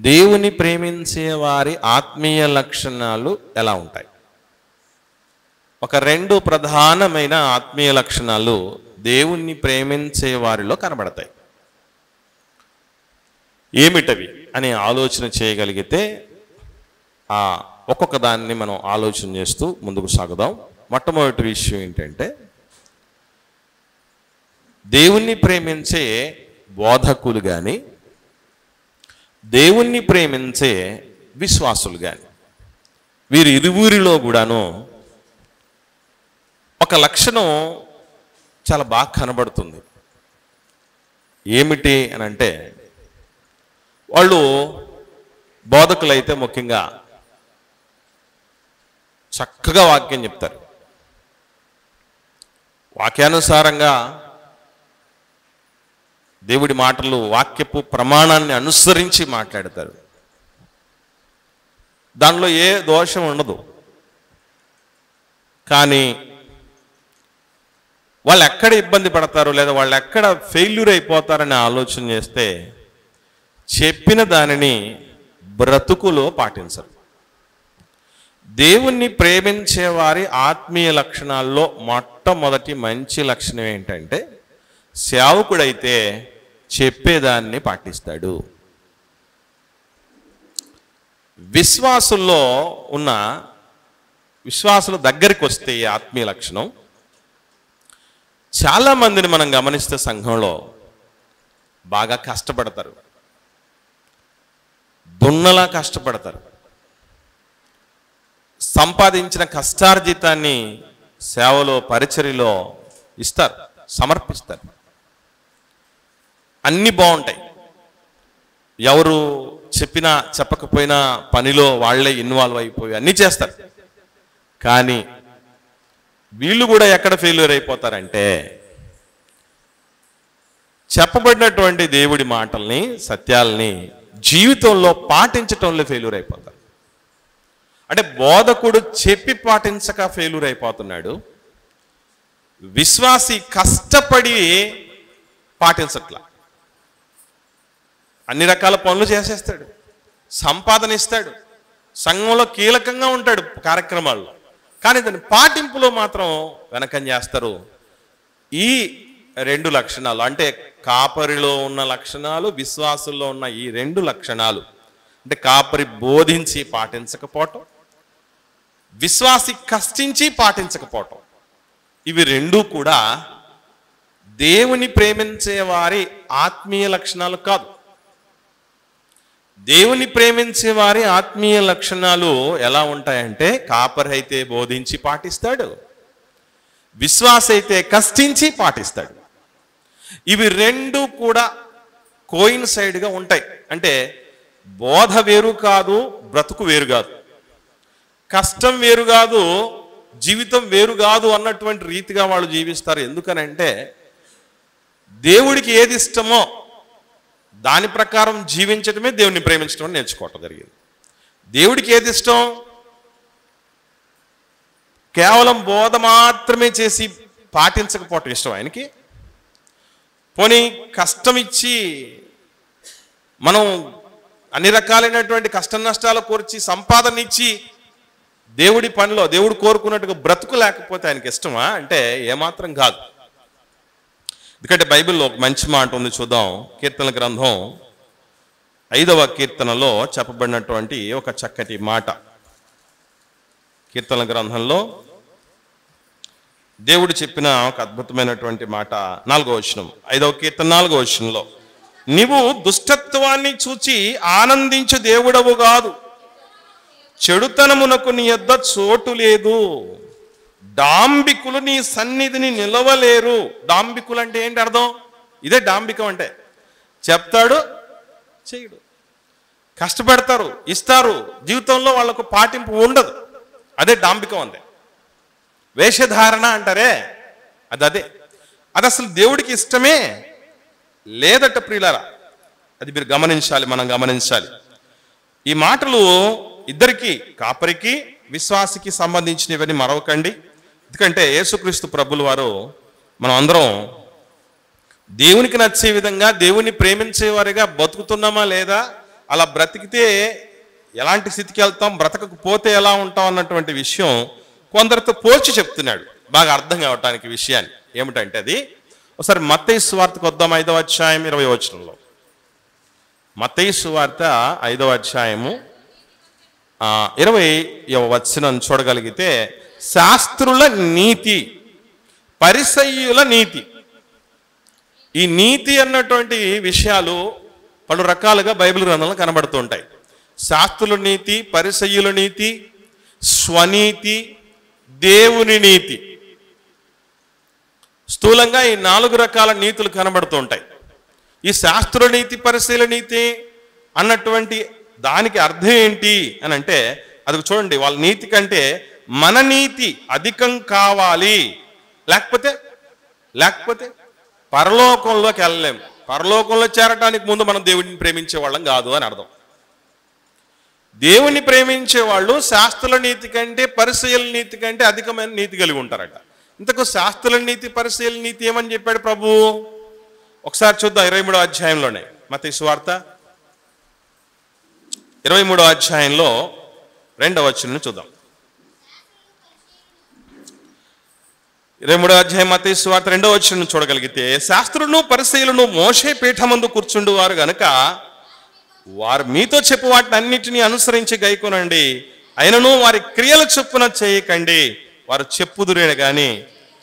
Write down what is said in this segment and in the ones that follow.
దేవుని ప్రేమించే వారి ఆత్మీయ లక్షణాలు ఎలా ఉంటాయి? ఒక రెండు ప్రధానమైన ఆత్మీయ లక్షణాలు దేవుణ్ణి ప్రేమించే వారిలో కనబడతాయి. ఏమిటవి అని ఆలోచన చేయగలిగితే ఒక్కొక్క దాన్ని మనం ఆలోచన చేస్తూ ముందుకు సాగుదాం. మొట్టమొదటి విషయం ఏంటంటే, దేవుణ్ణి ప్రేమించే బోధకులు కానీ దేవుణ్ణి ప్రేమించే విశ్వాసులు కానీ వీరి ఇరువురిలో కూడాను ఒక లక్షణం చాలా బాగా కనబడుతుంది. ఏమిటి అని అంటే, వాళ్ళు బోధకులైతే ముఖ్యంగా చక్కగా వాక్యం చెప్తారు. వాక్యానుసారంగా దేవుడి మాటలు వాక్యపు ప్రమాణాన్ని అనుసరించి మాట్లాడతారు. దానిలో ఏ దోషం ఉండదు. కానీ వాళ్ళు ఎక్కడ ఇబ్బంది పడతారు లేదా వాళ్ళు ఎక్కడ ఫెయిల్యూర్ అయిపోతారని ఆలోచన చేస్తే చెప్పిన దానిని బ్రతుకులో పాటించరు. దేవుణ్ణి ప్రేమించే వారి ఆత్మీయ లక్షణాల్లో మొట్టమొదటి మంచి లక్షణం ఏంటంటే, సేవకుడైతే చెప్పేదాన్ని పాటిస్తాడు. విశ్వాసుల దగ్గరికి వస్తే ఈ ఆత్మీయ లక్షణం చాలామందిని మనం గమనిస్తే సంఘంలో బాగా కష్టపడతారు, దున్నలా కష్టపడతారు. సంపాదించిన కష్టార్జితాన్ని సేవలో పరిచర్యలో ఇస్తారు, సమర్పిస్తారు. అన్నీ బాగుంటాయి. ఎవరు చెప్పినా చెప్పకపోయినా పనిలో వాళ్ళే ఇన్వాల్వ్ అయిపోయి అన్నీ చేస్తారు. కానీ వీళ్ళు కూడా ఎక్కడ ఫెయిల్యూర్ అయిపోతారంటే, చెప్పబడినటువంటి దేవుడి మాటల్ని సత్యాల్ని జీవితంలో పాటించటంలో ఫెయిల్యూర్ అయిపోతారు. అంటే బోధకుడు చెప్పి పాటించక ఫెయిల్యూర్ అయిపోతున్నాడు, విశ్వాసి కష్టపడి పాటించట్లా. అన్ని రకాల పనులు చేసేస్తాడు, సంపాదన ఇస్తాడు, సంఘంలో కీలకంగా ఉంటాడు కార్యక్రమాల్లో, కానీ దాని పాటింపులో మాత్రం వెనకం చేస్తారు. ఈ రెండు లక్షణాలు అంటే కాపరిలో ఉన్న లక్షణాలు, విశ్వాసుల్లో ఉన్న ఈ రెండు లక్షణాలు అంటే కాపరి బోధించి పాటించకపోవటం, విశ్వాసి కష్టించి పాటించకపోవటం, ఇవి రెండూ కూడా దేవుని ప్రేమించే వారి ఆత్మీయ లక్షణాలు కాదు. దేవుని ప్రేమించే వారి ఆత్మీయ లక్షణాలు ఎలా ఉంటాయంటే, కాపరి అయితే బోధించి పాటిస్తాడు, విశ్వాస అయితే కష్టించి పాటిస్తాడు. ఇవి రెండు కూడా కోయిన్సైడ్గా ఉంటాయి. అంటే బోధ వేరు కాదు, బ్రతుకు వేరు కాదు, కష్టం వేరు కాదు, జీవితం వేరు కాదు అన్నటువంటి రీతిగా వాళ్ళు జీవిస్తారు. ఎందుకనంటే దేవుడికి ఏది ఇష్టమో దాని ప్రకారం జీవించడమే దేవుడిని ప్రేమించడం అని నేర్చుకోవటం జరిగింది. దేవుడికి ఏది ఇష్టం? కేవలం బోధ మాత్రమే చేసి పాటించకపోవటం ఇష్టం ఆయనకి. పోనీ కష్టం ఇచ్చి మనం అన్ని రకాలైనటువంటి కష్ట నష్టాలు కోర్చి సంపాదన ఇచ్చి దేవుడి పనిలో దేవుడు కోరుకున్నట్టుగా బ్రతుకు లేకపోతే ఆయనకి ఇష్టమా అంటే ఏమాత్రం కాదు. ఎందుకంటే బైబిల్లో ఒక మంచి మాట ఉంది, చూద్దాం. కీర్తనల గ్రంథం 5వ కీర్తనలో చెప్పబడినటువంటి ఒక చక్కటి మాట. కీర్తనల గ్రంథంలో దేవుడు చెప్పిన ఒక అద్భుతమైనటువంటి మాట. 4వ వచనం, 5వ కీర్తన 4వ వచనంలో, నీవు దుష్టత్వాన్ని చూచి ఆనందించు దేవుడవు కాదు, చెడుతనమునకు నీ యొద్ద చోటు లేదు, డాంబికులు నీ సన్నిధిని నిలవలేరు. డాంబికులు అంటే ఏంటి అర్థం? ఇదే డాంబికం అంటే. చెప్తాడు, చేయడు, కష్టపెడతారు, ఇస్తారు, జీవితంలో వాళ్ళకు పాటింపు ఉండదు. అదే డాంబికం అంతే. వేషధారణ అంటారే అది అసలు దేవుడికి ఇష్టమే లేదట ప్రియులారా. అది మీరు గమనించాలి, మనం గమనించాలి. ఈ మాటలు ఇద్దరికి, కాపరికి విశ్వాసికి సంబంధించినవని మరవకండి. ఎందుకంటే యేసుక్రీస్తు ప్రభుల వారు మనం అందరం దేవునికి నచ్చే విధంగా దేవుని ప్రేమించేవారిగా బతుకుతున్నామా లేదా అలా బ్రతికితే ఎలాంటి స్థితికి వెళ్తాం, బ్రతకకపోతే ఎలా ఉంటాం అన్నటువంటి విషయం కొందరితో పోల్చి చెప్తున్నాడు బాగా అర్థం కావటానికి విషయాన్ని. ఏమిటంటే అది ఒకసారి మత్తయి సువార్తకు వద్దాం, 5వ అధ్యాయం 20వ వచనంలో. మత్తయి సువార్త 5వ అధ్యాయము 20వ వచనం చూడగలిగితే, శాస్త్రుల నీతి, పరిసయ్యుల నీతి. ఈ నీతి అన్నటువంటి విషయాలు పలు రకాలుగా బైబిల్ గ్రంథంలో కనబడుతూ ఉంటాయి. శాస్త్రుల నీతి, పరిసయ్యుల నీతి, స్వనీతి, దేవుని నీతి. స్థూలంగా ఈ 4 రకాల నీతులు కనబడుతూ ఉంటాయి. ఈ శాస్త్రుల నీతి, పరిశీల నీతి అన్నటువంటి దానికి అర్థం ఏంటి అని అంటే, అది చూడండి, వాళ్ళ నీతి కంటే మన నీతి అధికం కావాలి, లేకపోతే పరలోకంలోకి వెళ్ళలేము. పరలోకంలో చేరటానికి ముందు మనం దేవుడిని ప్రేమించే వాళ్ళం కాదు అని అర్థం. దేవుణ్ణి ప్రేమించే వాళ్ళు శాస్త్రుల నీతి కంటే, పరిశీల నీతి కంటే అధికమైన నీతి కలిగి ఉంటారట. ఇంతకు శాస్త్రుల నీతి, పరిశీల నీతి ఏమని చెప్పాడు ప్రభు? ఒకసారి చూద్దాం 23వ అధ్యాయంలోనే. మత్తయి సువార్త 23వ అధ్యాయంలో 2వ వచనం చూద్దాం. 23వ అధ్యాయం మత్తయి సువార్త 2వ వచనం చూడగలిగితే, శాస్త్రులను పరిశీలను మోషే పీఠమందు కూర్చుండు వారు గనుక వారు మీతో చెప్పు వాటిని అన్నిటినీ అనుసరించి గైకొనండి, అయినను వారి క్రియల చొప్పున చేయకండి, వారు చెప్పుదురే గాని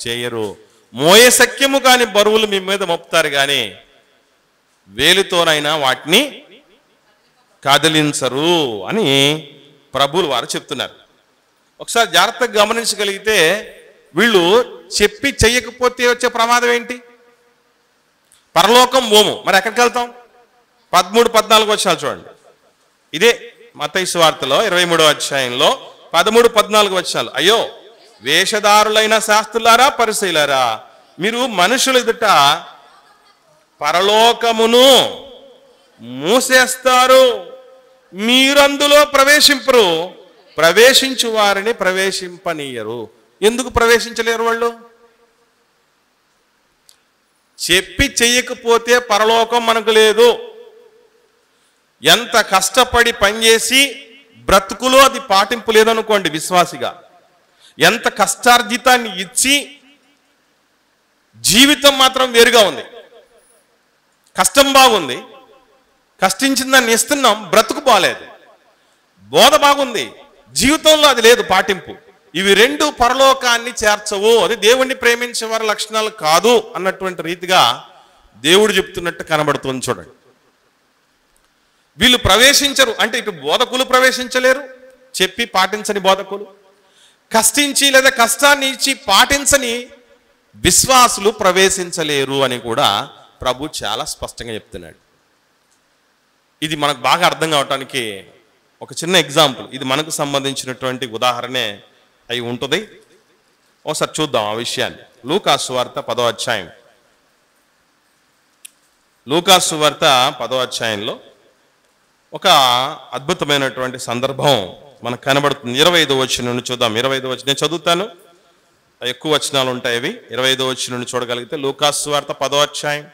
చేయరు, మోయే సఖ్యము కాని బరువులు మీ మీద మోపుతారు గాని వేలుతోనైనా వాటిని కదిలించరు అని ప్రభువులు వారు చెప్తున్నారు. ఒకసారి జాగ్రత్తగా గమనించగలిగితే, వీళ్ళు చెప్పి చెయ్యకపోతే వచ్చే ప్రమాదం ఏంటి? పరలోకం భూము. మరి ఎక్కడికి వెళ్తాం? 13-14 వచనాలు చూడండి. ఇదే మత్తయి సువార్తలో 23వ అధ్యాయంలో 13-14 వచనాలు. అయ్యో వేషధారులైన శాస్త్రులారా, పరిసయ్యులారా, మీరు మనుషుల ఎదుట పరలోకమును మూసేస్తారు, మీరందులో ప్రవేశింపరు, ప్రవేశించు వారిని ప్రవేశింపనీయరు. ఎందుకు ప్రవేశించలేరు వాళ్ళు? చెప్పి చెయ్యకపోతే పరలోకం మనకు లేదు. ఎంత కష్టపడి పనిచేసి బ్రతుకులో అది పాటింపు లేదనుకోండి విశ్వాసిగా, ఎంత కష్టార్జితాన్ని ఇచ్చి జీవితం మాత్రం వేరుగా ఉంది. కష్టం బాగుంది, కష్టించిన దాన్ని ఇస్తున్నాం, బ్రతుకు బాలేదు. బోధ బాగుంది, జీవితంలో అది లేదు పాటింపు. ఇవి రెండు పరలోకాన్ని చేర్చవు. అది దేవుణ్ణి ప్రేమించే వారి లక్షణాలు కాదు అన్నటువంటి రీతిగా దేవుడు చెప్తున్నట్టు కనబడుతుంది. చూడండి, వీళ్ళు ప్రవేశించరు అంటే ఇటు బోధకులు ప్రవేశించలేరు, చెప్పి పాటించని బోధకులు, కష్టించి లేదా కష్టాన్ని ఇచ్చి పాటించని విశ్వాసులు ప్రవేశించలేరు అని కూడా ప్రభు చాలా స్పష్టంగా చెప్తున్నాడు. ఇది మనకు బాగా అర్థం కావటానికి ఒక చిన్న ఎగ్జాంపుల్, ఇది మనకు సంబంధించినటువంటి ఉదాహరణే అయి ఉంటుంది. ఒకసారి చూద్దాం ఆ విషయాన్ని. లూకాసు సువార్త 10వ అధ్యాయం. లూకాసు సువార్త 10వ అధ్యాయంలో ఒక అద్భుతమైనటువంటి సందర్భం మనకు కనబడుతుంది. 25వ వచనం నుండి చూద్దాం. 25వ వచనం నేను చదువుతాను, ఎక్కువ వచనాలు ఉంటాయి అవి. 25వ వచనం నుండి చూడగలిగితే లూకాసు సువార్త 10వ అధ్యాయం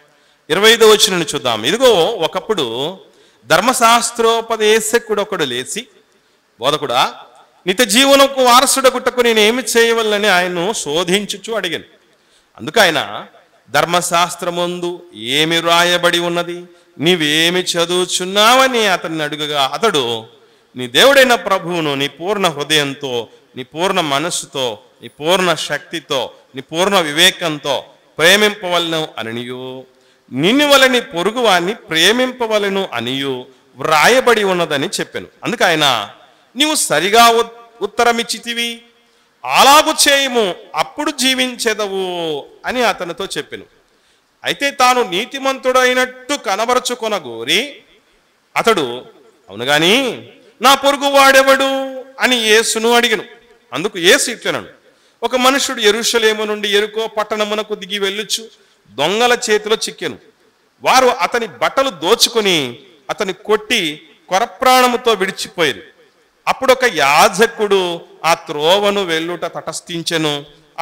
25వ వచనం నుండి చూద్దాం. ఇదిగో ఒకప్పుడు ధర్మశాస్త్రోపదేశకుడు ఒకడు లేచి, బోధకుడా, నిత్య జీవనకు వారసుడగుటకు నేనేమి చేయవలనని ఆయన్ను శోధించుచు అడిగాను. అందుకు ఆయన, ధర్మశాస్త్రమందు ఏమి రాయబడి ఉన్నది, నీవేమి చదువుచున్నావని అతన్ని అడుగగా, అతడు, నీ దేవుడైన ప్రభువును నీ పూర్ణ హృదయంతో, నీ పూర్ణ మనస్సుతో, నీ పూర్ణ శక్తితో, నీ పూర్ణ వివేకంతో ప్రేమింపవలను అనియు, నిన్ను వలని పొరుగు వారిని ప్రేమింపవలను అనియు వ్రాయబడి ఉన్నదని చెప్పాను. అందుకు ఆయన, నీవు సరిగా ఉత్తరమిచ్చితివి, అలాగు చేయము, అప్పుడు జీవించెదవు అని అతనితో చెప్పాను. అయితే తాను నీతిమంతుడైనట్టు కనబరచుకొనగోరి అతడు, అవును గాని నా పొరుగు వాడెవడు అని యేసును అడిగను. అందుకు యేసు ఇట్లనను, ఒక మనుషుడు యెరూషలేము నుండి యెరికో పట్టణమునకు దిగి వెళ్ళుచు దొంగల చేతిలో చిక్కెను. వారు అతని బట్టలు దోచుకొని అతని కొట్టి కొరప్రాణముతో విడిచిపోయారు. అప్పుడు ఒక యాజకుడు ఆ త్రోవను వెళ్ళుట తటస్థించెను.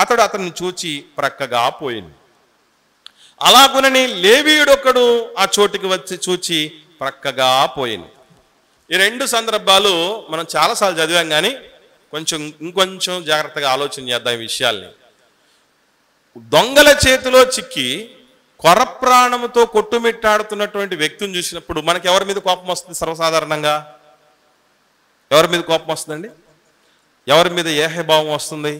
అతడు అతన్ని చూచి ప్రక్కగా పోయింది. అలాగునని లేవీయుడొకడు ఆ చోటికి వచ్చి చూచి ప్రక్కగా పోయింది. ఈ రెండు సందర్భాలు మనం చాలాసార్లు చదివాం, కానీ ఇంకొంచెం జాగ్రత్తగా ఆలోచన చేద్దాం ఈ విషయాల్ని. దొంగల చేతిలో చిక్కి కొరప్రాణముతో కొట్టుమిట్టాడుతున్నటువంటి వ్యక్తిని చూసినప్పుడు మనకి ఎవరి మీద కోపం వస్తుంది? సర్వసాధారణంగా ఎవరి మీద కోపం వస్తుందండి? ఎవరి మీద ఏహభావం వస్తుంది?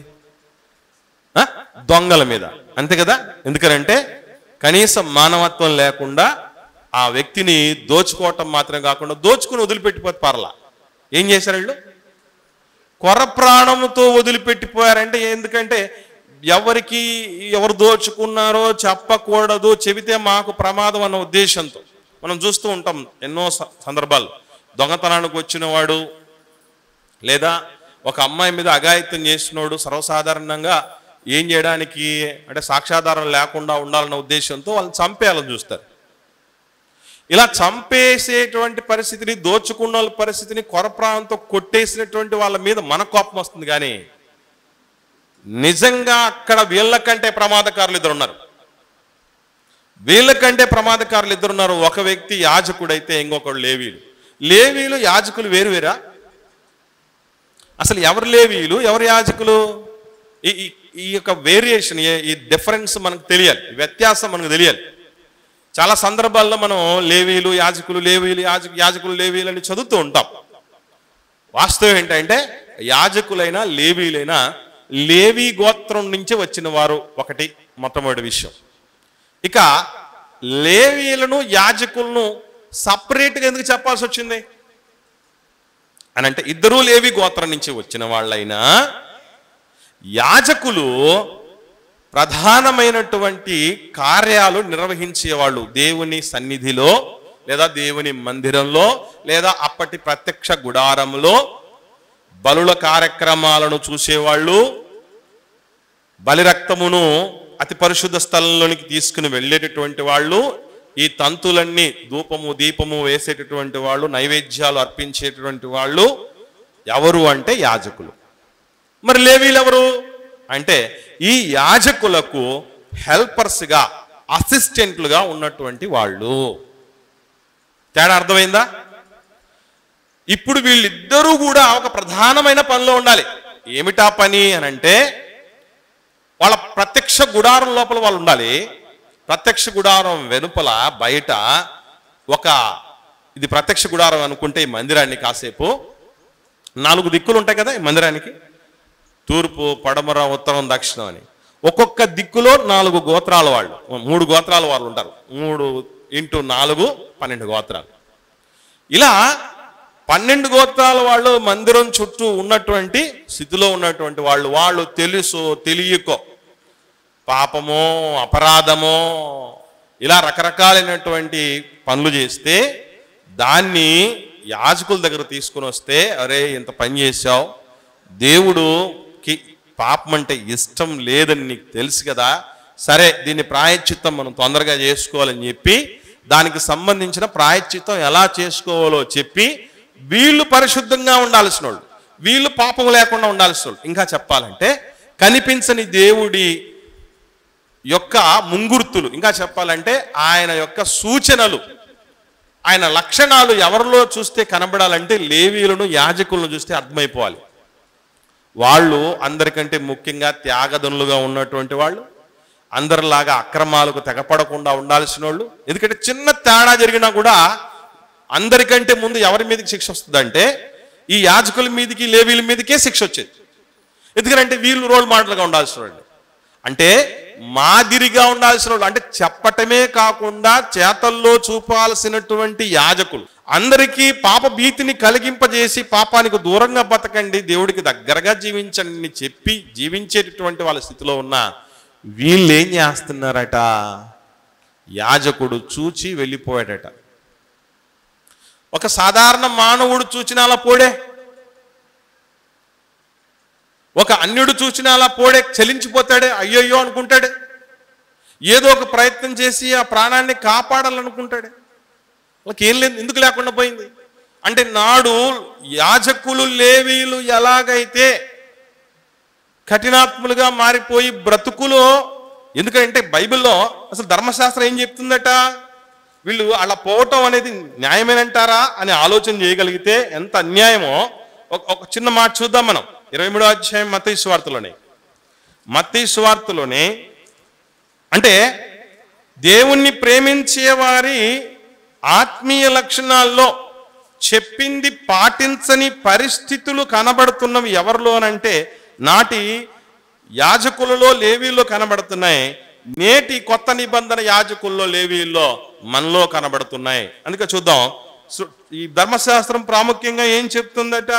దొంగల మీద, అంతే కదా? ఎందుకనంటే కనీసం మానవత్వం లేకుండా ఆ వ్యక్తిని దోచుకోవటం మాత్రం కాకుండా దోచుకుని వదిలిపెట్టిపోతే పర్లా. ఏం చేశారు వీళ్ళు? కొరప్రాణముతో వదిలిపెట్టిపోయారంటే ఎందుకంటే ఎవరు దోచుకున్నారో చెప్పకూడదు, చెబితే మాకు ప్రమాదం అన్న ఉద్దేశంతో. మనం చూస్తూ ఉంటాం ఎన్నో సందర్భాలు. దొంగతనానికి వచ్చిన వాడు లేదా ఒక అమ్మాయి మీద అఘాయిత్యం చేసినోడు సర్వసాధారణంగా ఏం చేయడానికి అంటే సాక్ష్యాధారం లేకుండా ఉండాలన్న ఉద్దేశంతో వాళ్ళని చంపేయాలని చూస్తారు. ఇలా చంపేసేటువంటి పరిస్థితిని, దోచుకున్న వాళ్ళ పరిస్థితిని కొరప్రాణంతో కొట్టేసినటువంటి వాళ్ళ మీద మన కోపం వస్తుంది. కానీ నిజంగా అక్కడ వీళ్ళకంటే ప్రమాదకారులు ఇద్దరున్నారు. ఒక వ్యక్తి యాజకుడైతే ఇంకొకడు లేవీలు. లేవీలు యాజకులు వేరువేరా? అసలు ఎవరు లేవీలు, ఎవరు యాజకులు? ఈ యొక్క వేరియేషన్, ఈ డిఫరెన్స్ మనకు తెలియాలి, వ్యత్యాసం మనకు తెలియాలి. చాలా సందర్భాల్లో మనం లేవీలు యాజకులు, యాజకులు లేవీలు అని చదువుతూ ఉంటాం. వాస్తవం ఏంటంటే యాజకులైనా లేవీలైనా లేవీ గోత్రం నుంచి వచ్చిన వారు ఒకటి మొట్టమొదటి విషయం. ఇక లేవీలను యాజకులను సపరేట్గా ఎందుకు చెప్పాల్సి వచ్చింది అని అంటే, ఇద్దరూ లేవీ గోత్రం నుంచి వచ్చిన వాళ్ళైనా యాజకులు ప్రధానమైనటువంటి కార్యాలు నిర్వహించేవాళ్ళు. దేవుని సన్నిధిలో లేదా దేవుని మందిరంలో లేదా అప్పటి ప్రత్యక్ష గుడారంలో బలుల కార్యక్రమాలను చూసేవాళ్ళు. బలిరక్తమును అతి పరిశుద్ధ స్థలంలోనికి తీసుకుని వెళ్ళేటటువంటి వాళ్ళు. ఈ తంతులన్నీ ధూపము దీపము వేసేటటువంటి వాళ్ళు, నైవేద్యాలు అర్పించేటటువంటి వాళ్ళు ఎవరు అంటే యాజకులు. మరి లేవీలు ఎవరు అంటే ఈ యాజకులకు హెల్పర్స్గా, అసిస్టెంట్లుగా ఉన్నటువంటి వాళ్ళు. తేడా అర్థమైందా? ఇప్పుడు వీళ్ళిద్దరూ కూడా ఒక ప్రధానమైన పనిలో ఉండాలి. ఏమిటా పని అని అంటే, వాళ్ళ ప్రత్యక్ష గుడారం లోపల వాళ్ళు ఉండాలి. ప్రత్యక్ష గుడారం వెనుపల బయట ఇది ప్రత్యక్ష గుడారం అనుకుంటే ఈ మందిరాన్ని కాసేపు 4 దిక్కులు ఉంటాయి కదా ఈ మందిరానికి, తూర్పు, పడమర, ఉత్తరం, దక్షిణం అని. ఒక్కొక్క దిక్కులో 4 గోత్రాల వాళ్ళు, 3 గోత్రాల వాళ్ళు ఉంటారు. 3 × 4 12 గోత్రాలు. ఇలా 12 గోత్రాల వాళ్ళు మందిరం చుట్టూ ఉన్నటువంటి స్థితిలో ఉన్నటువంటి వాళ్ళు తెలుసో తెలియకో పాపమో అపరాధమో ఇలా రకరకాలైనటువంటి పనులు చేస్తే దాన్ని యాజకుల దగ్గర తీసుకుని వస్తే, అరే ఇంత పని చేశావు, దేవుడుకి పాపం అంటే ఇష్టం లేదని నీకు తెలుసు కదా, సరే దీన్ని ప్రాయశ్చిత్తం మనం తొందరగా చేసుకోవాలని చెప్పి దానికి సంబంధించిన ప్రాయశ్చిత్తం ఎలా చేసుకోవాలో చెప్పి వీళ్ళు పరిశుద్ధంగా ఉండాల్సిన వాళ్ళు, వీళ్ళు పాపం లేకుండా ఉండాల్సిన వాళ్ళు. ఇంకా చెప్పాలంటే కనిపించని దేవుడి యొక్క ముంగుర్తులు, ఇంకా చెప్పాలంటే ఆయన యొక్క సూచనలు, ఆయన లక్షణాలు ఎవరిలో చూస్తే కనబడాలంటే లేవీలను యాజకులను చూస్తే అర్థమైపోవాలి. వాళ్ళు అందరికంటే ముఖ్యంగా త్యాగదనులుగా ఉన్నటువంటి వాళ్ళు, అందరిలాగా అక్రమాలకు తెగపడకుండా ఉండాల్సిన వాళ్ళు. ఎందుకంటే చిన్న తేడా జరిగినా కూడా అందరికంటే ముందు ఎవరి మీదకి శిక్ష వస్తుందంటే ఈ యాజకుల మీదకి లేవీల మీదకే శిక్ష వచ్చేది. ఎందుకంటే వీళ్ళు రోల్ మోడల్గా ఉండాల్సిన వాళ్ళు, అంటే మాదిరిగా ఉండాల్సిన వాళ్ళు, అంటే చెప్పటమే కాకుండా చేతల్లో చూపాల్సినటువంటి యాజకులు. అందరికీ పాప భీతిని కలిగింపజేసి పాపానికి దూరంగా బతకండి, దేవుడికి దగ్గరగా జీవించండి చెప్పి జీవించేటటువంటి వాళ్ళ స్థితిలో ఉన్న వీళ్ళు ఏం చేస్తున్నారట, యాజకుడు చూచి వెళ్ళిపోయాడట. ఒక సాధారణ మానవుడు చూచిన అలా పోడే, ఒక అన్యుడు చూసిన అలా పోడే, చలించిపోతాడే, అయ్యయ్యో అనుకుంటాడే, ఏదో ఒక ప్రయత్నం చేసి ఆ ప్రాణాన్ని కాపాడాలనుకుంటాడే. వాళ్ళకి ఏం లేదు, ఎందుకు లేకుండా పోయింది అంటే నాడు యాజకులు లేవీలు ఎలాగైతే కఠినాత్ములుగా మారిపోయి బ్రతుకులో, ఎందుకంటే బైబిల్లో అసలు ధర్మశాస్త్రం ఏం చెప్తుందట, వీళ్ళు అలా పోవటం అనేది న్యాయమేనంటారా అని ఆలోచన చేయగలిగితే ఎంత అన్యాయమో ఒక చిన్న మాట చూద్దాం మనం. 23వ అధ్యాయం మత్తయి సువార్తలోనే అంటే దేవుణ్ణి ప్రేమించే వారి ఆత్మీయ లక్షణాల్లో చెప్పింది పాటించని పరిస్థితులు కనబడుతున్నవి ఎవరిలోనంటే నాటి యాజకులలో లేవీల్లో కనబడుతున్నాయి, నేటి కొత్త నిబంధన యాజకుల్లో లేవీల్లో మనలో కనబడుతున్నాయి. అందుకే చూద్దాం ఈ ధర్మశాస్త్రం ప్రాముఖ్యంగా ఏం చెప్తుందట.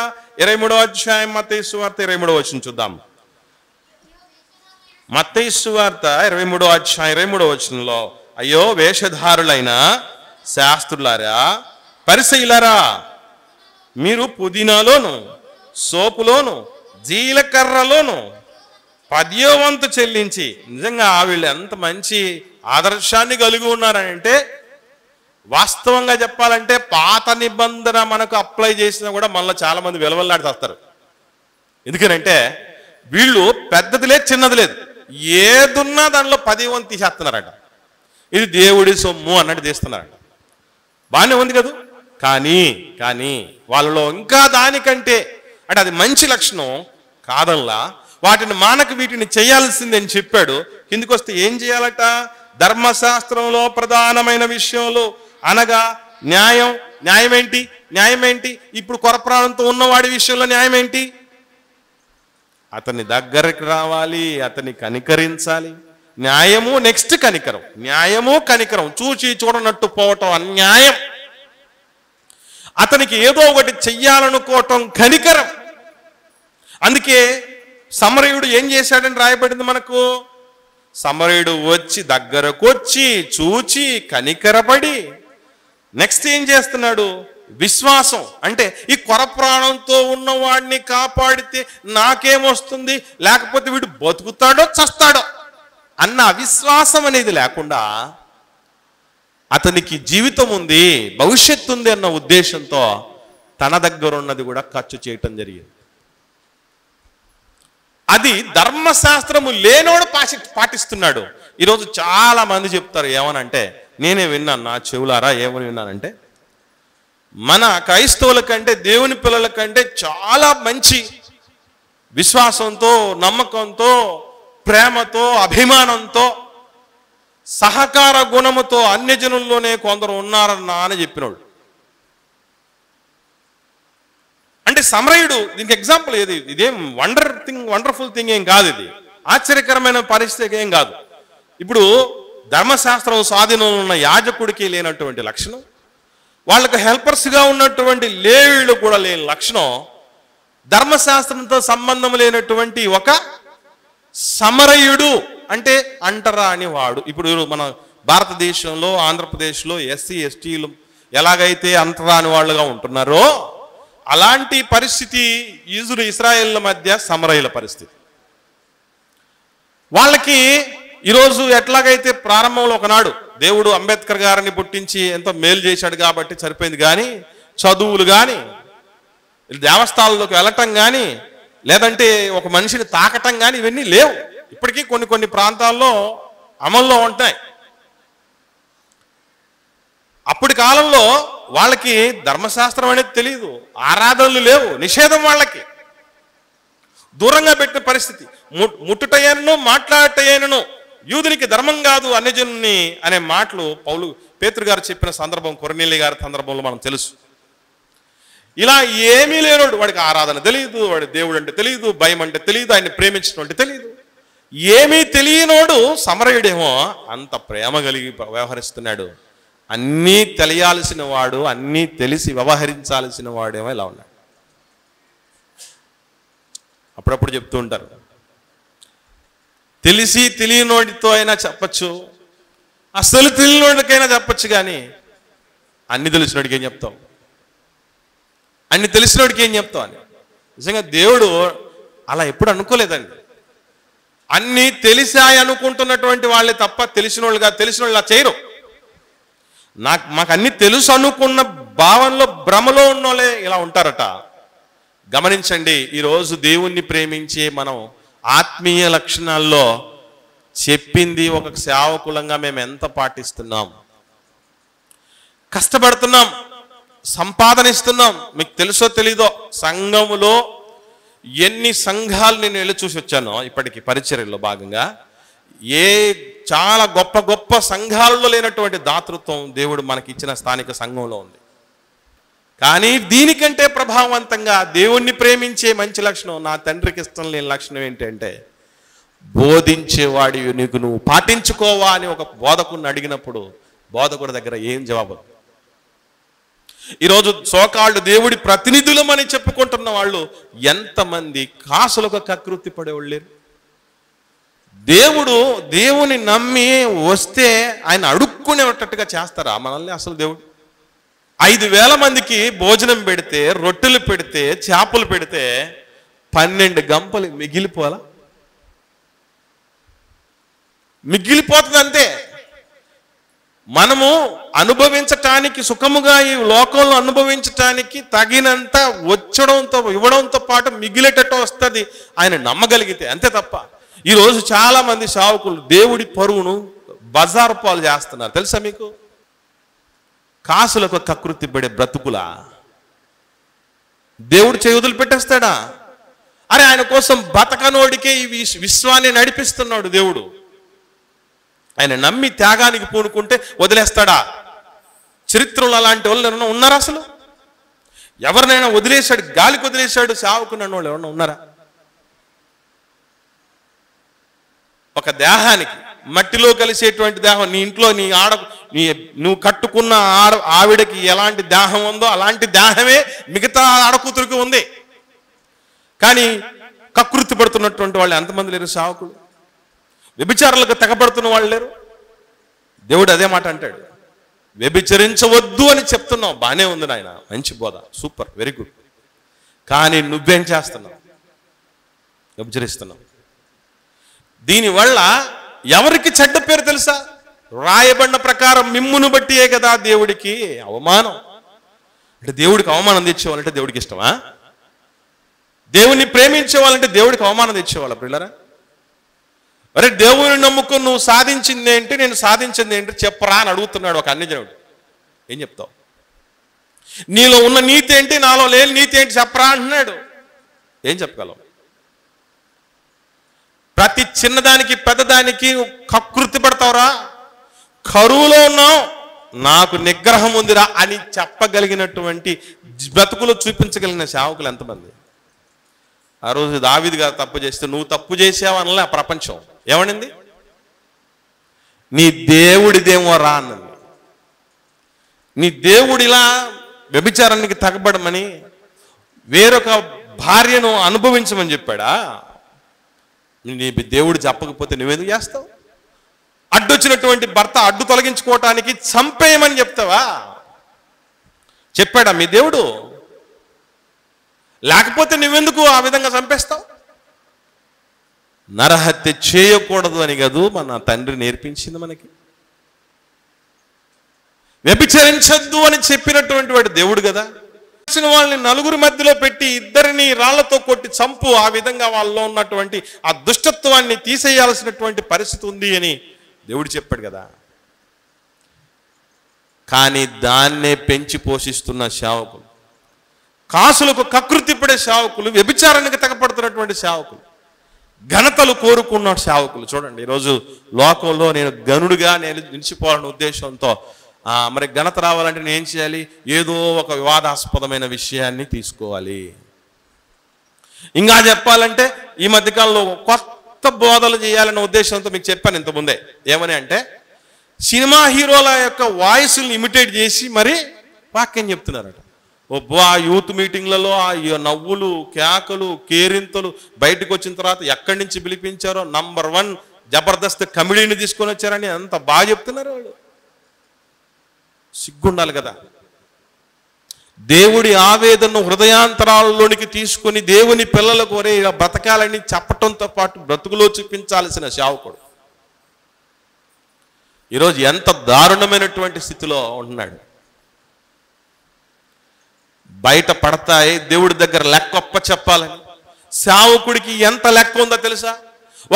23వ అధ్యాయం మత్తయి సువార్త 23వ వచనం చూద్దాం. మత్తయి సువార్త 23వ అధ్యాయం 23వ వచనంలో, అయ్యో వేషధారులైన శాస్త్రులారా పరిసయ్యులారా, మీరు పుదీనాలోను సోపులోను జీలకర్రలోను 10వ వంతు చెల్లించి, నిజంగా వీళ్ళు ఎంత మంచి ఆదర్శాన్ని కలిగి ఉన్నారంటే, వాస్తవంగా చెప్పాలంటే పాత నిబంధన మనకు అప్లై చేసినా కూడా మళ్ళీ చాలా మంది వెలవల్లాడుతారు. ఎందుకనంటే వీళ్ళు పెద్దది లేదు చిన్నది లేదు, ఏదున్నా దానిలో 10వ వంతు తీసేస్తున్నారట. ఇది దేవుడి సొమ్ము అన్నట్టు తీస్తున్నారట. బాగానే ఉంది కదా. కానీ వాళ్ళలో ఇంకా దానికంటే అంటే అది మంచి లక్షణం కాదల్లా, వాటిని మానక వీటిని చేయాల్సింది అని చెప్పాడు. కిందికి వస్తే ఏం చేయాలట? ధర్మశాస్త్రంలో ప్రధానమైన విషయంలో అనగా న్యాయమేంటి? ఇప్పుడు కొరప్రాణంతో ఉన్నవాడి విషయంలో న్యాయం ఏంటి? అతని దగ్గరికి రావాలి, అతని కనికరించాలి. న్యాయము నెక్స్ట్ కనికరం, చూచి చూడనట్టు పోవటం అన్యాయం. అతనికి ఏదో ఒకటి చెయ్యాలనుకోవటం కనికరం. అందుకే సమరయుడు ఏం చేశాడని రాయబడింది మనకు. సమరయుడు దగ్గరకు వచ్చి చూచి కనికరపడి నెక్స్ట్ ఏం చేస్తున్నాడు? విశ్వాసం. అంటే ఈ కొరప్రాణంతో ఉన్నవాడిని కాపాడితే నాకేమొస్తుంది, లేకపోతే వీడు బతుకుతాడో చస్తాడో అన్న అవిశ్వాసం అనేది లేకుండా అతనికి జీవితం ఉంది, భవిష్యత్తు ఉంది అన్న ఉద్దేశంతో తన దగ్గర ఉన్నది కూడా ఖర్చు చేయటం జరిగింది. అది ధర్మశాస్త్రము లేనోడు పాటిస్తున్నాడు. ఈరోజు చాలా మంది చెప్తారు ఏమనంటే, నేనే విన్నాను నా చెవులారా, ఏమని విన్నానంటే, మన క్రైస్తవుల కంటే దేవుని పిల్లల కంటే చాలా మంచి విశ్వాసంతో, నమ్మకంతో, ప్రేమతో, అభిమానంతో, సహకార గుణముతో అన్యజనుల్లోనే కొందరు ఉన్నారన్నా అని చెప్పినోడు. అంటే సమరయుడు దీనికి ఎగ్జాంపుల్ ఏది? ఇదేం వండర్ఫుల్ థింగ్ ఏం కాదు, ఇది ఆశ్చర్యకరమైన పరిస్థితి ఏం కాదు. ఇప్పుడు ధర్మశాస్త్రం స్వాధీనంలో ఉన్న యాజకుడికి లేనటువంటి లక్షణం, వాళ్ళకు హెల్పర్స్గా ఉన్నటువంటి లేవీళ్ళు కూడా లేని లక్షణం, ధర్మశాస్త్రంతో సంబంధం లేనటువంటి ఒక సమరయుడు అంటే అంటరాని వాడు. ఇప్పుడు మన భారతదేశంలో, ఆంధ్రప్రదేశ్లో ఎస్సీ ఎస్టీలు ఎలాగైతే అంటరాని వాళ్ళుగా ఉంటున్నారో అలాంటి పరిస్థితి ఇశ్రాయేళ్ల మధ్య సమరయుల పరిస్థితి. వాళ్ళకి ఈరోజు ఎట్లాగైతే ప్రారంభంలో ఒకనాడు దేవుడు అంబేద్కర్ గారిని పుట్టించి ఎంతో మేలు చేశాడు కాబట్టి సరిపోయింది, కానీ చదువులు కానీ, దేవస్థానాల్లోకి వెళ్ళటం కానీ, లేదంటే ఒక మనిషిని తాకటం కానీ ఇవన్నీ లేవు. ఇప్పటికీ కొన్ని ప్రాంతాల్లో అమల్లో ఉంటాయి. అప్పటి కాలంలో వాళ్ళకి ధర్మశాస్త్రం అనేది తెలియదు, ఆరాధనలు లేవు, నిషేధం వాళ్ళకి దూరంగా పెట్టిన పరిస్థితి. ముట్టుటయ్యను మాట్లాడటయ్యను యూదునికి ధర్మం కాదు అన్యజనుని అనే మాటలు పేతురు గారు చెప్పిన సందర్భం, కొర్నేలి గారి సందర్భంలో మనం తెలుసు. ఇలా ఏమీ లేనోడు, వాడికి ఆరాధన తెలియదు, వాడి దేవుడు అంటే తెలియదు, భయం అంటే తెలియదు, ఆయన్ని ప్రేమించడం అంటే తెలియదు, ఏమీ తెలియనోడు సమరయుడేమో అంత ప్రేమ కలిగి వ్యవహరిస్తున్నాడు. అన్నీ తెలియాల్సిన వాడు, అన్నీ తెలిసి వ్యవహరించాల్సిన వాడేమో ఇలా ఉన్నాడు. అప్పుడప్పుడు చెప్తూ ఉంటారు, తెలిసి తెలియనోడితో అయినా చెప్పచ్చు, అసలు తెలియనోడికైనా చెప్పచ్చు, కానీ అన్ని తెలిసినోడికి ఏం చెప్తావు, అన్ని తెలిసినోడికి ఏం చెప్తావు అని. నిజంగా దేవుడు అలా ఎప్పుడు అనుకోలేదండి. అన్నీ తెలిసాయి అనుకుంటున్నటువంటి వాళ్ళే తప్ప తెలిసినోళ్ళు ఇలా చేయరు. మాకు అన్ని తెలుసు అనుకున్న భావనలో, భ్రమలో ఉన్నోళ్ళే ఇలా ఉంటారట. గమనించండి, ఈరోజు దేవుణ్ణి ప్రేమించే మనం ఆత్మీయ లక్షణాల్లో చెప్పింది ఒక సేవకులంగా మేము ఎంత పాటిస్తున్నాం. కష్టపడుతున్నాం, సంపాదనిస్తున్నాం. మీకు తెలుసో తెలీదో, సంఘములో ఎన్ని సంఘాలు నేను వెళ్ళి చూసి వచ్చానో ఇప్పటికి పరిచర్యలో భాగంగా, చాలా గొప్ప గొప్ప సంఘాలలో లేనటువంటి దాతృత్వం దేవుడు మనకి ఇచ్చిన స్థానిక సంఘంలో ఉంది. కానీ దీనికంటే ప్రభావవంతంగా దేవుణ్ణి ప్రేమించే మంచి లక్షణం, నా తండ్రికి ఇష్టం లేని లక్షణం ఏంటంటే, బోధించేవాడి నీకు నువ్వు పాటించుకోవా అని ఒక బోధకుడిని అడిగినప్పుడు బోధకుడి దగ్గర ఏం జవాబు? ఈరోజు సోకాళ్ళు దేవుడి ప్రతినిధులమని చెప్పుకుంటున్న వాళ్ళు ఎంతమంది కాసులకు కకృతి పడేవాళ్ళు లేరు? దేవుని నమ్మి వస్తే ఆయన అడుక్కునేటట్టుగా చేస్తారా మనల్ని? అసలు దేవుడు 5,000 మందికి భోజనం పెడితే, రొట్టెలు పెడితే, చేపలు పెడితే 12 గంపలు మిగిలిపోలా? మిగిలిపోతుంది అంతే. మనము అనుభవించటానికి, సుఖముగా ఈ లోకంలో అనుభవించటానికి తగినంత వచ్చడంతో ఇవ్వడంతో పాటు మిగిలేటట్టు వస్తుంది ఆయన నమ్మగలిగితే, అంతే తప్ప. ఈరోజు చాలా మంది సేవకులు దేవుడి పరువును బజారు పాలు చేస్తున్నారు. తెలుసా మీకు? కాసులకు కకృతి పడే బ్రతుకులా? దేవుడు చేయుదులు పెట్టేస్తాడా? అరే, ఆయన కోసం బతకనోడికే ఈ విశ్వాన్ని నడిపిస్తున్నాడు దేవుడు. ఆయన నమ్మి త్యాగానికి పూనుకుంటే వదిలేస్తాడా? చరిత్రలో అలాంటి వాళ్ళు ఎవరైనా ఉన్నారా? అసలు ఎవరినైనా వదిలేశాడు, గాలికి వదిలేశాడు సేవకుని అన్నోళ్ళు ఎవరన్నా ఉన్నారా? ఒక దేహానికి, మట్టిలో కలిసేటువంటి దేహం, నీ ఇంట్లో నువ్వు కట్టుకున్న ఆవిడకి ఎలాంటి దేహం ఉందో అలాంటి దేహమే మిగతా ఆడకూతురికి ఉంది. కానీ కకృతి పడుతున్నటువంటి వాళ్ళు ఎంతమంది లేరు సేవకులు? వ్యభిచారులకు తెగపడుతున్న వాళ్ళు లేరు? దేవుడు అదే మాట అంటాడు, వ్యభిచరించవద్దు అని చెప్తున్నావు, బాగానే ఉంది నాయన, మంచి బోధ, సూపర్, వెరీ గుడ్. కానీ నువ్వేం చేస్తున్నావు? వ్యభిచరిస్తున్నావు. దీనివల్ల ఎవరికి చెడ్డ పేరు తెలుసా? రాయబడిన ప్రకారం మిమ్మును బట్టియే కదా దేవుడికి అవమానం. అంటే దేవుడికి అవమానం తెచ్చేవాళ్ళంటే దేవుడికి ఇష్టమా? దేవుణ్ణి ప్రేమించేవాళ్ళంటే దేవుడికి అవమానం తెచ్చేవాళ్ళ పిల్లరా? అరే, దేవుని నమ్ముకుని నువ్వు సాధించింది ఏంటి, నేను సాధించింది ఏంటి చెప్పరా అని అడుగుతున్నాడు ఒక అన్యజనుడు. ఏం చెప్తావు? నీలో ఉన్న నీతి ఏంటి, నాలో లేని నీతి ఏంటి చెప్పరా అంటున్నాడు. ఏం చెప్పగలవు? ప్రతి చిన్నదానికి పెద్దదానికి కకృతి పడతావురా? కరువులో ఉన్నావు, నాకు నిగ్రహం ఉందిరా అని చెప్పగలిగినటువంటి బ్రతుకులు చూపించగలిగిన సేవకులు ఎంతమంది? ఆ రోజు దావీదు గారు తప్పు చేస్తే, నువ్వు తప్పు చేసావు అనలే ఆ ప్రపంచం. ఏమనింది? నీ దేవుడిదేమో రా అన్నది. నీ దేవుడిలా వ్యభిచారానికి తగబడమని, వేరొక భార్యను అనుభవించమని చెప్పాడా? నీ దేవుడు చెప్పకపోతే నువ్వెందుకు చేస్తావు? అడ్డొచ్చినటువంటి భర్త అడ్డు తొలగించుకోవటానికి చంపేయమని చెప్తావా? చెప్పాడా మీ దేవుడు? లేకపోతే నువ్వెందుకు ఆ విధంగా చంపేస్తావు? నరహత్య చేయకూడదు అని కాదు మన తండ్రి నేర్పించింది మనకి. వ్యభిచరించద్దు అని చెప్పినటువంటి వాడు దేవుడు కదా. వాళ్ళని నలుగురి మధ్యలో పెట్టి ఇద్దరిని రాళ్లతో కొట్టి చంపు, ఆ విధంగా వాళ్ళలో ఉన్నటువంటి ఆ దుష్టత్వాన్ని తీసేయాల్సినటువంటి పరిస్థితి ఉంది అని దేవుడు చెప్పాడు కదా. కానీ దాన్నే పెంచి పోషిస్తున్న సేవకులు, కాసులకు కకృతి పడే సేవకులు, వ్యభిచారానికి తెగపడుతున్నటువంటి సేవకులు, ఘనతలు కోరుకున్న సేవకులు చూడండి. ఈరోజు లోకంలో నేను గనుడుగా నేను నిలిచిపోవాలనే ఉద్దేశంతో మరి ఘనత రావాలంటే నేను ఏం చేయాలి? ఏదో ఒక వివాదాస్పదమైన విషయాన్ని తీసుకోవాలి. ఇంకా చెప్పాలంటే ఈ మధ్యకాలంలో కొత్త బోధలు చేయాలనే ఉద్దేశంతో మీకు చెప్పాను ఇంతకుముందే. ఏమని అంటే, సినిమా హీరోల యొక్క వాయిస్ని ఇమిటేట్ చేసి మరి వాక్యం చెప్తున్నారట. ఆ యూత్ మీటింగ్లలో ఆ నవ్వులు, కేకలు, కేరింతలు బయటకు వచ్చిన తర్వాత ఎక్కడి నుంచి పిలిపించారో నంబర్ 1 జబర్దస్త్ కమెడీని తీసుకొని వచ్చారని అంత బాగా చెప్తున్నారు వాళ్ళు. సిగ్గుండాలి కదా. దేవుడి ఆవేదనను హృదయాంతరాలలోనికి తీసుకొని దేవుని పిల్లలకు ఒరే ఇలా బ్రతకాలని చెప్పటంతో పాటు బ్రతుకులో చూపించాల్సిన సేవకుడు ఈరోజు ఎంత దారుణమైనటువంటి స్థితిలో ఉంటున్నాడు. బయట పడతాయి దేవుడి దగ్గర లెక్కొప్ప చెప్పాలని. సేవకుడికి ఎంత లెక్క ఉందో తెలుసా?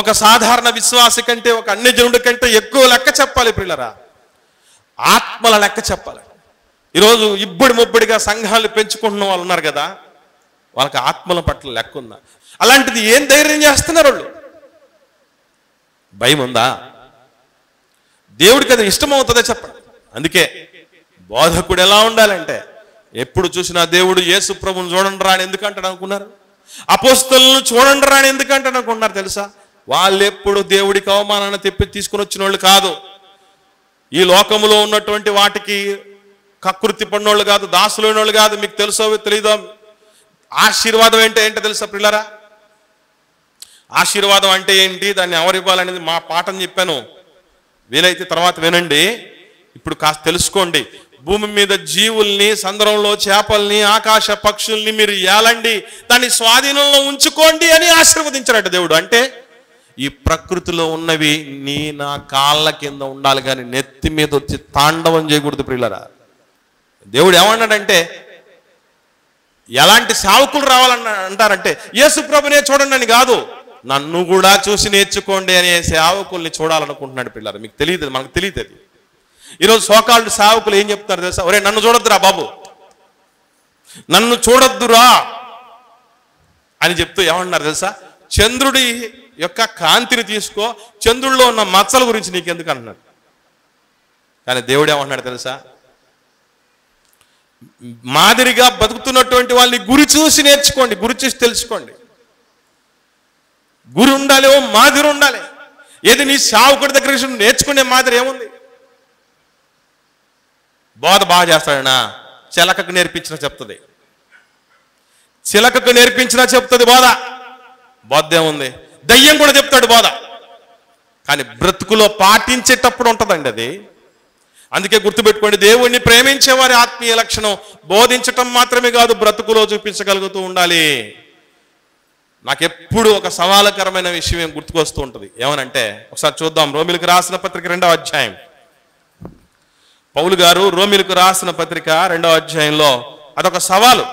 ఒక సాధారణ విశ్వాసి కంటే, ఒక అన్యజనుడి కంటే ఎక్కువ లెక్క చెప్పాలి పిల్లరా. ఆత్మల లెక్క చెప్పాలి. ఈరోజు ఇబ్బడి ముబ్బడిగా సంఘాలు పెంచుకుంటున్న వాళ్ళు ఉన్నారు కదా, వాళ్ళకి ఆత్మల పట్ల లెక్క ఉందా? అలాంటిది ఏం ధైర్యం చేస్తున్నారు వాళ్ళు? భయం ఉందా? దేవుడికి అది ఇష్టమవుతుందా చెప్పండి. అందుకే బోధకుడు ఎలా ఉండాలంటే, ఎప్పుడు చూసినా దేవుడు యేసు ప్రభువును చూడండి రా అని ఎందుకంటాడు అనుకున్నారు? అపోస్తలులను చూడండి రా అని ఎందుకంటాడు అనుకున్నారు తెలుసా? వాళ్ళు ఎప్పుడు దేవుడికి అవమానాన్ని తీసుకుని వచ్చిన వాళ్ళు కాదు. ఈ లోకములో ఉన్నటువంటి వాటికి కకృతి పడినోళ్ళు కాదు, దాసులైన వాళ్ళు కాదు. మీకు తెలుసో తెలీదో? ఆశీర్వాదం ఏంటో తెలుసా పిల్లరా? ఆశీర్వాదం అంటే ఏంటి, దాన్ని ఎవరివ్వాలనేది మా పాఠం చెప్పాను. వీలైతే తర్వాత వినండి. ఇప్పుడు కాస్త తెలుసుకోండి. భూమి మీద జీవుల్ని, సంద్రంలో చేపల్ని, ఆకాశ పక్షుల్ని మీరు ఏలండి, దాన్ని స్వాధీనంలో ఉంచుకోండి అని ఆశీర్వదించారట దేవుడు. అంటే ఈ ప్రకృతిలో ఉన్నవి నీ నా కాళ్ళ కింద ఉండాలి, కానీ నెత్తి మీద వచ్చి తాండవం చేయకూడదు ప్రియులరా. దేవుడు ఏమన్నాడంటే, ఎలాంటి సేవకులు అంటారంటే యేసు ప్రభునే చూడండి అని కాదు, నన్ను కూడా చూసి నేర్చుకోండి అనే సేవకుల్ని చూడాలనుకుంటున్నాడు పిల్లలు. మీకు తెలియదు, మనకు తెలియదు అది. ఈరోజు సోకాళ్ళు సేవకులు ఏం చెప్తున్నారు తెలుసా? ఒరే నన్ను చూడొద్దురా బాబు, నన్ను చూడొద్దురా అని చెప్తూ ఏమన్నారు తెలుసా? చంద్రుడి యొక్క కాంతిని తీసుకో, చంద్రుడిలో ఉన్న మచ్చల గురించి నీకెందుకు అంటున్నాడు. కానీ దేవుడు ఏమంటున్నాడు తెలుసా? మాదిరిగా బతుకుతున్నటువంటి వాళ్ళని గురి చూసి నేర్చుకోండి, గురి చూసి తెలుసుకోండి. గురి ఉండాలి, ఓ మాదిరి ఉండాలి. ఏది నీ సేవకుడి దగ్గర నేర్చుకునే మాదిరి ఏముంది? బోధ బాగా చేస్తాడనా? చిలకకు నేర్పించినా చెప్తుంది, చిలకకు నేర్పించినా చెప్తుంది బోధ. బోధ ఏముంది? దయ్యం కూడా చెప్తాడు బోధ, కానీ బ్రతుకులో పాటించేటప్పుడు ఉంటుందండి అది. అందుకే గుర్తుపెట్టుకోండి, దేవుణ్ణి ప్రేమించే వారి ఆత్మీయ లక్షణం బోధించటం మాత్రమే కాదు, బ్రతుకులో చూపించగలుగుతూ ఉండాలి. నాకెప్పుడు ఒక సవాలకరమైన విషయం గుర్తుకొస్తూ ఉంటుంది. ఏమనంటే, ఒకసారి చూద్దాం. రోమిలకు రాసిన పత్రిక 2వ అధ్యాయం. పౌలు గారు రోమిలకు రాసిన పత్రిక 2వ అధ్యాయంలో అదొక సవాలు.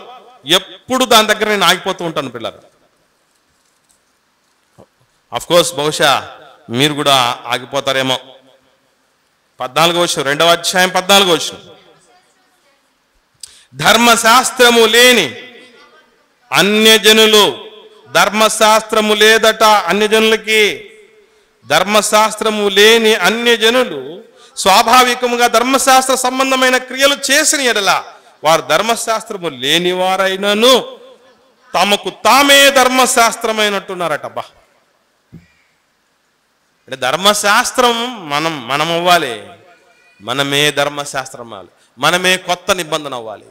ఎప్పుడు దాని దగ్గర నేను ఆగిపోతూ ఉంటాను పిల్లలు. అఫ్ కోర్స్ బహుశా మీరు కూడా ఆగిపోతారేమో. 14వ వచనం, 2వ అధ్యాయం 14వ వచనం. ధర్మశాస్త్రము లేని అన్యజనులు, ధర్మశాస్త్రము లేదట అన్యజనులకి. ధర్మశాస్త్రము లేని అన్యజనులు స్వాభావికముగా ధర్మశాస్త్ర సంబంధమైన క్రియలు చేసిన ఎడల వారు ధర్మశాస్త్రము లేని వారైనను తమకు తామే ధర్మశాస్త్రమైనట్టున్నారట. అబ్బా, అంటే ధర్మశాస్త్రం మనం అవ్వాలి, మనమే ధర్మశాస్త్రం అవ్వాలి, మనమే కొత్త నిబంధన అవ్వాలి.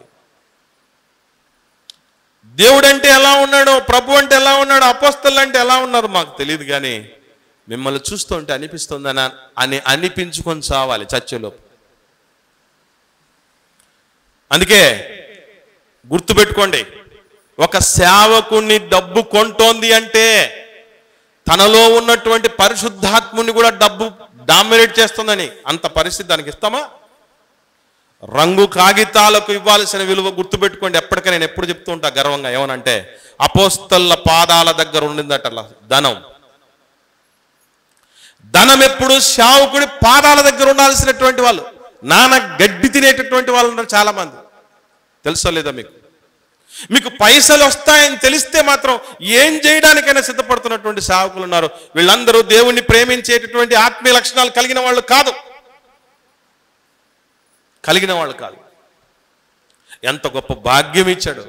దేవుడు అంటే ఎలా ఉన్నాడో, ప్రభు అంటే ఎలా ఉన్నాడో, అపోస్తలు అంటే ఎలా ఉన్నారో మాకు తెలియదు, కానీ మిమ్మల్ని చూస్తుంటే అనిపిస్తుందని అని అనిపించుకొని చావాలి చర్చలోపు. అందుకే గుర్తుపెట్టుకోండి, ఒక సేవకుణ్ణి డబ్బు కొంటోంది అంటే తనలో ఉన్నటువంటి పరిశుద్ధాత్ముని కూడా డబ్బు డామినేట్ చేస్తుందని. అంత పరిస్థితి దానికి ఇస్తామా? రంగు కాగితాలకు ఇవ్వాల్సిన విలువ గుర్తుపెట్టుకోండి. ఎప్పటికీ నేను ఎప్పుడు చెప్తూ ఉంటా గర్వంగా, ఏమనంటే అపోస్తలుల పాదాల దగ్గర ఉండిందట ధనం. ధనం ఎప్పుడు సేవకుడి పాదాల దగ్గర ఉండాల్సినటువంటి వాళ్ళు. నాన్న గడ్డి తినేటటువంటి వాళ్ళు ఉన్నారు చాలా మంది. తెలుసో లేదా మీకు? మీకు పైసలు వస్తాయని తెలిస్తే మాత్రం ఏం చేయడానికైనా సిద్ధపడుతున్నటువంటి సేవకులు ఉన్నారు. వీళ్ళందరూ దేవుణ్ణి ప్రేమించేటటువంటి ఆత్మీయ లక్షణాలు కలిగిన వాళ్ళు కాదు, కలిగిన వాళ్ళు కాదు. ఎంత గొప్ప భాగ్యం ఇచ్చాడు,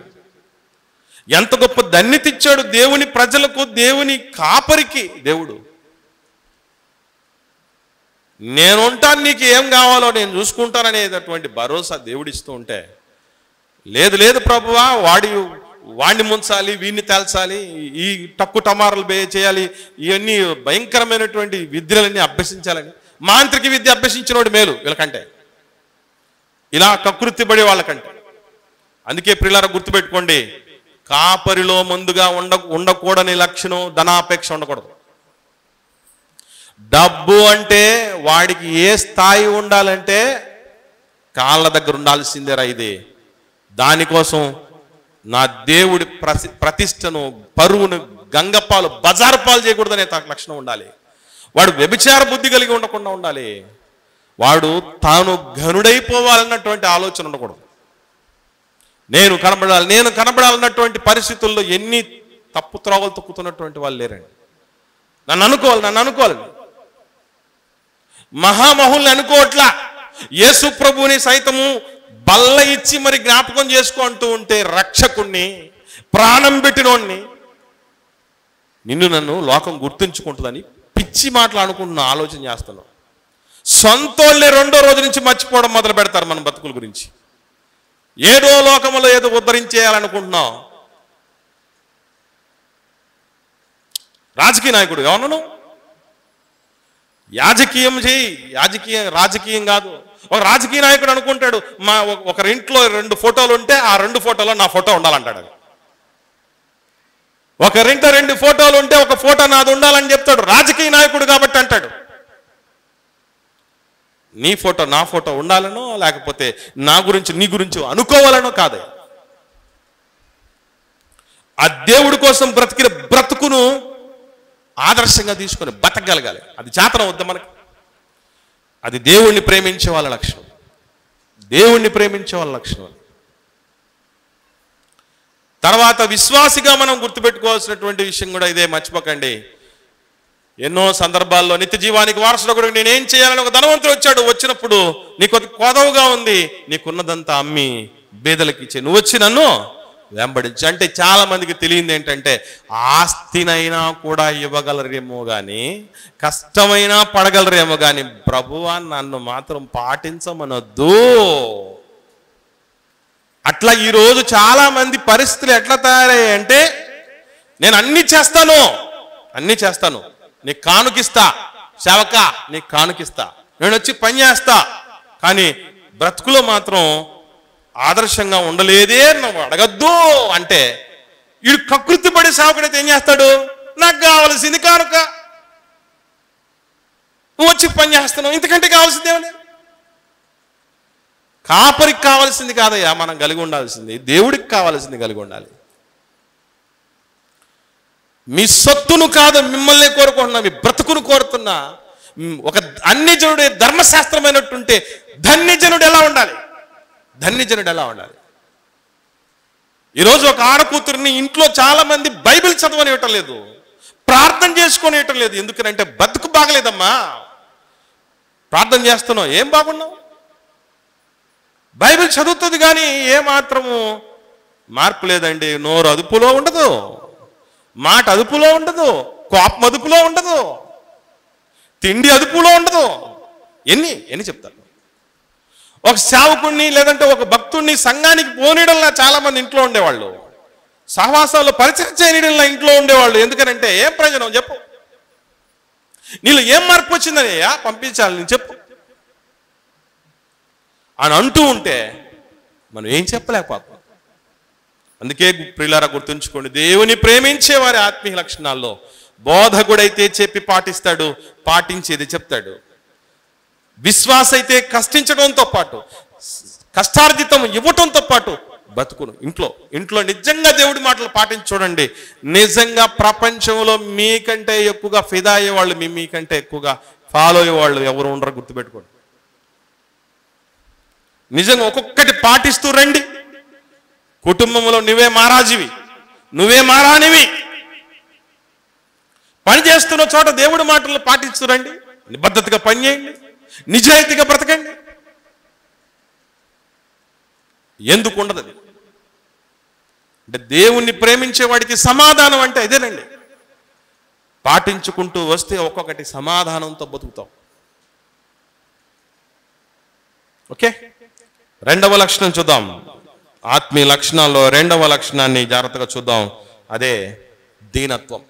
ఎంత గొప్ప ధన్యత ఇచ్చాడు దేవుని ప్రజలకు, దేవుని కాపరికి దేవుడు. నేనుంటాను, నీకు ఏం కావాలో నేను చూసుకుంటాననేటటువంటి భరోసా దేవుడిస్తూ ఉంటే, లేదు లేదు ప్రభువా వాడిని ముంచాలి, వీడిని తేల్చాలి, ఈ టక్కు టమారాలు చేయాలి, ఇవన్నీ భయంకరమైనటువంటి విద్యలన్నీ అభ్యసించాలని. మాంత్రిక విద్య అభ్యసించినోడు మేలు వీళ్ళకంటే, ఇలా కకృతి పడే వాళ్ళకంటే. అందుకే ప్రియులారా గుర్తుపెట్టుకోండి, కాపరిలో ముందుగా ఉండకూడని లక్షణం ధనాపేక్ష ఉండకూడదు. డబ్బు అంటే వాడికి ఏ స్థాయి ఉండాలంటే కాళ్ళ దగ్గర ఉండాల్సిందేరా ఇది. దానికోసం నా దేవుడి ప్రతిష్టను, పరువును గంగపాలు బజారు పాలు చేయకూడదనే లక్షణం ఉండాలి. వాడు వ్యభిచార బుద్ధి కలిగి ఉండకుండా ఉండాలి. వాడు తాను ఘనుడైపోవాలన్నటువంటి ఆలోచన ఉండకూడదు. నేను కనబడాలన్నటువంటి పరిస్థితుల్లో ఎన్ని తప్పు త్రోవలు తొక్కుతున్నటువంటి వాళ్ళు లేరండి. నన్ను అనుకోవాలి. మహామహుల్ని అనుకోవట్లా. యేసు ప్రభువుని సైతము బల్ల ఇచ్చి మరి జ్ఞాపకం చేసుకుంటూ ఉంటే రక్షకుణ్ణి, ప్రాణం పెట్టినోడిని, నిన్ను నన్ను లోకం గుర్తుంచుకుంటుందని పిచ్చి మాటలు అనుకుంటున్నా, ఆలోచన చేస్తున్నాం. సొంతోళ్ళే రెండో రోజు నుంచి మర్చిపోవడం మొదలు పెడతారు మన బతుకుల గురించి. ఏదో లోకములో ఏదో ఉద్ధరించేయాలనుకుంటున్నాం. రాజకీయ నాయకుడు ఎవరను రాజకీయం కాదు. ఒక రాజకీయ నాయకుడు అనుకుంటాడు ఒకరింట్లో 2 ఫోటోలు ఉంటే ఆ 2 ఫోటోలో నా ఫోటో ఉండాలంటాడు. ఒకరింట్లో 2 ఫోటోలు ఉంటే ఒక ఫోటో నాది ఉండాలని చెప్తాడు. రాజకీయ నాయకుడు కాబట్టి అంటాడు. నీ ఫోటో నా ఫోటో ఉండాలనో లేకపోతే నా గురించి నీ గురించి అనుకోవాలనో కాదే. ఆ దేవుడి కోసం బ్రతికిన బ్రతుకును ఆదర్శంగా తీసుకొని బతకగలగాలి. అది చేతన వద్ద మనకి. అది దేవుణ్ణి ప్రేమించే వాళ్ళ లక్షణం. తర్వాత విశ్వాసిగా మనం గుర్తుపెట్టుకోవాల్సినటువంటి విషయం కూడా ఇదే, మర్చిపోకండి. ఎన్నో సందర్భాల్లో నిత్య జీవానికి వారసుడు కూడా నేనేం చేయాలని ఒక ధనవంతుడు వచ్చాడు. వచ్చినప్పుడు నీకు కొదవగా ఉంది, నీకున్నదంతా అమ్మి బేదలకి ఇచ్చే, నువ్వు వచ్చి నన్ను వెంబడించు అంటే చాలా మందికి తెలియంది ఏంటంటే ఆస్తినైనా కూడా ఇవ్వగలరేమో కానీ, కష్టమైనా పడగలరేమో కానీ ప్రభువా నన్ను మాత్రం పాటించమనొద్దు. అట్లా ఈరోజు చాలా మంది పరిస్థితులు ఎట్లా తయారయ్యాయంటే, నేను అన్ని చేస్తాను, నీకు కానుకిస్తా, సేవక నీకు కానుకిస్తా, నేను వచ్చి పని చేస్తా, కానీ బ్రతుకులో మాత్రం ఆదర్శంగా ఉండలేదే, నువ్వు అడగద్దు అంటే వీడు కకృతి పడి సేవకుడైతే ఏం చేస్తాడు? నాకు కావలసింది కానుక, నువ్వు వచ్చి పని చేస్తున్నావు, ఇంతకంటే కావాల్సింది ఏమని? కాపరికి కావాల్సింది కాదయ్యా మనం కలిగి ఉండాల్సింది, దేవుడికి కావాల్సింది కలిగి ఉండాలి. మీ సొత్తును కాదు మిమ్మల్ని కోరుకుంటున్నా, మీ బ్రతుకును కోరుతున్నా. ఒక అన్యజనుడే ధర్మశాస్త్రమైనట్టుంటే ధన్యజనుడు ఎలా ఉండాలి? ఈరోజు ఒక ఆడకూతురిని ఇంట్లో చాలా మంది బైబిల్ చదవనివ్వటం లేదు, ప్రార్థన చేసుకొనివ్వటం లేదు. ఎందుకనంటే బతుకు బాగలేదమ్మా, ప్రార్థన చేస్తున్నావు, ఏం బాగున్నావు? బైబిల్ చదువుతుంది కానీ ఏమాత్రము మార్పు లేదండి. నోరు అదుపులో ఉండదు, మాట అదుపులో ఉండదు, కోపం అదుపులో ఉండదు, తిండి అదుపులో ఉండదు. ఎన్ని చెప్తారు? ఒక సేవకుడిని లేదంటే ఒక భక్తుడిని సంఘానికి పోనీయడంలా చాలా మంది ఇంట్లో ఉండేవాళ్ళు, సహవాసాల్లో పరిచయం చేయనీయడంలా ఇంట్లో ఉండేవాళ్ళు. ఎందుకనంటే ఏం ప్రయోజనం చెప్పు? నీళ్ళు ఏం మార్పు వచ్చిందని పంపించాలి నేను చెప్పు అని అంటూ ఉంటే మనం ఏం చెప్పలేకపోతాం. అందుకే ప్రియులారా గుర్తుంచుకోండి, దేవుని ప్రేమించే వారి ఆత్మీయ లక్షణాల్లో బోధకుడైతే చెప్పి పాటిస్తాడు, పాటించేది చెప్తాడు. విశ్వాస అయితే కష్టించడంతో పాటు, కష్టార్జితం ఇవ్వటంతో పాటు బతుకును ఇంట్లో నిజంగా దేవుడి మాటలు పాటించి చూడండి. నిజంగా ప్రపంచంలో మీకంటే ఎక్కువగా ఫిదా అయ్యేవాళ్ళు, మీకంటే ఎక్కువగా ఫాలో అయ్యేవాళ్ళు ఎవరు ఉండరు, గుర్తుపెట్టుకోండి. నిజంగా ఒక్కొక్కటి పాటిస్తూ రండి. కుటుంబంలో నువ్వే మహారాజువి, నువ్వే మహారాణివి. పని చేస్తున్న చోట దేవుడి మాటలు పాటిస్తూ రండి, నిబద్ధతగా పని చేయండి, నిజాయితీగా బ్రతకండి. ఎందుకు ఉండదు అది? అంటే దేవుణ్ణి ప్రేమించే వాడికి సమాధానం అంటే ఇదేనండి. పాటించుకుంటూ వస్తే ఒక్కొక్కటి సమాధానంతో బతుకుతాం. ఓకే, రెండవ లక్షణం చూద్దాం. ఆత్మీయ లక్షణాల్లో రెండవ లక్షణాన్ని జాగ్రత్తగా చూద్దాం. అదే దీనత్వం.